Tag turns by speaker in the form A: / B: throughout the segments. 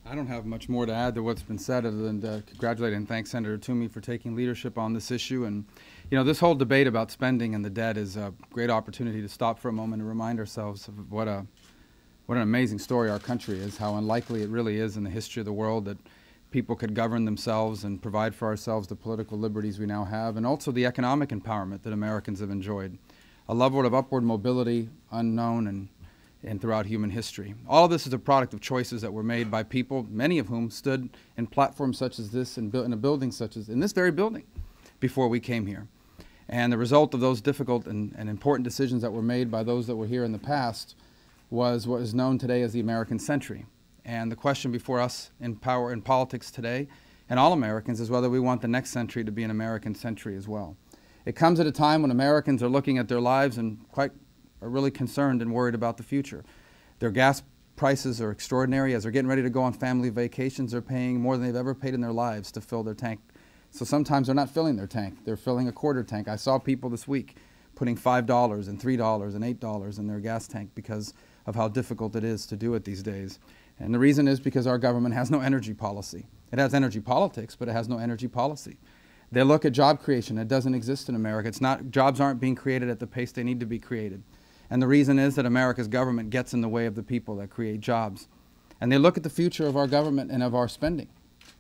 A: I don't have much more to add to what's been said other than to congratulate and thank Senator Toomey for taking leadership on this issue. And, you know, this whole debate about spending and the debt is a great opportunity to stop for a moment and remind ourselves of what an amazing story our country is, how unlikely it really is in the history of the world that people could govern themselves and provide for ourselves the political liberties we now have, and also the economic empowerment that Americans have enjoyed. A level of upward mobility unknown and throughout human history. All of this is a product of choices that were made by people, many of whom stood in platforms such as this and in a building such as in this very building before we came here. And the result of those difficult and important decisions that were made by those that were here in the past was what is known today as the American century. And the question before us in power and politics today, and all Americans, is whether we want the next century to be an American century as well. It comes at a time when Americans are looking at their lives and are really concerned and worried about the future. Their gas prices are extraordinary. As they're getting ready to go on family vacations, they're paying more than they've ever paid in their lives to fill their tank. So sometimes they're not filling their tank. They're filling a quarter tank. I saw people this week putting $5 and $3 and $8 in their gas tank because of how difficult it is to do it these days. And the reason is because our government has no energy policy. It has energy politics, but it has no energy policy. They look at job creation. It doesn't exist in America. Jobs aren't being created at the pace they need to be created. And the reason is that America's government gets in the way of the people that create jobs. And they look at the future of our government and of our spending,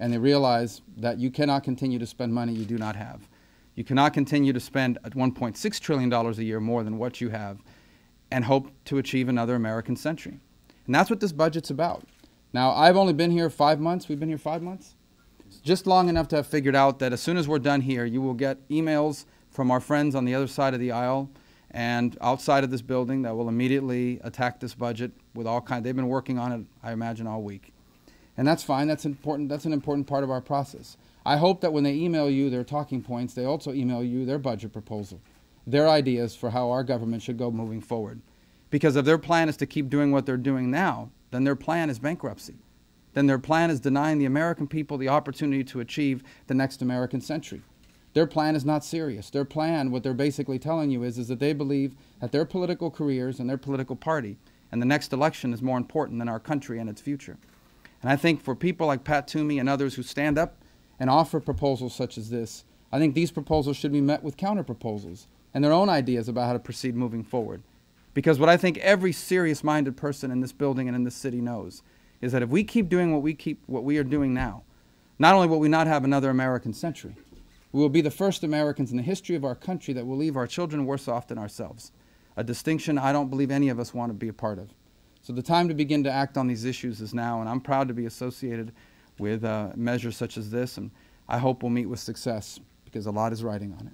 A: and they realize that you cannot continue to spend money you do not have. You cannot continue to spend at $1.6 trillion a year more than what you have and hope to achieve another American century. And that's what this budget's about. Now, I've only been here 5 months. We've been here 5 months. Just long enough to have figured out that as soon as we're done here, you will get emails from our friends on the other side of the aisle and outside of this building that will immediately attack this budget with all kinds. They've been working on it, I imagine, all week. And that's fine. That's important. That's an important part of our process. I hope that when they email you their talking points, they also email you their budget proposal, their ideas for how our government should go moving forward. Because if their plan is to keep doing what they're doing now, then their plan is bankruptcy. Then their plan is denying the American people the opportunity to achieve the next American century. Their plan is not serious. Their plan, what they're basically telling you is that they believe that their political careers and their political party and the next election is more important than our country and its future. And I think for people like Pat Toomey and others who stand up and offer proposals such as this, I think these proposals should be met with counter-proposals and their own ideas about how to proceed moving forward. Because what I think every serious-minded person in this building and in this city knows is that if we keep doing what we are doing now, not only will we not have another American century, we will be the first Americans in the history of our country that will leave our children worse off than ourselves, a distinction I don't believe any of us want to be a part of. So the time to begin to act on these issues is now, and I'm proud to be associated with measures such as this, and I hope we'll meet with success because a lot is riding on it.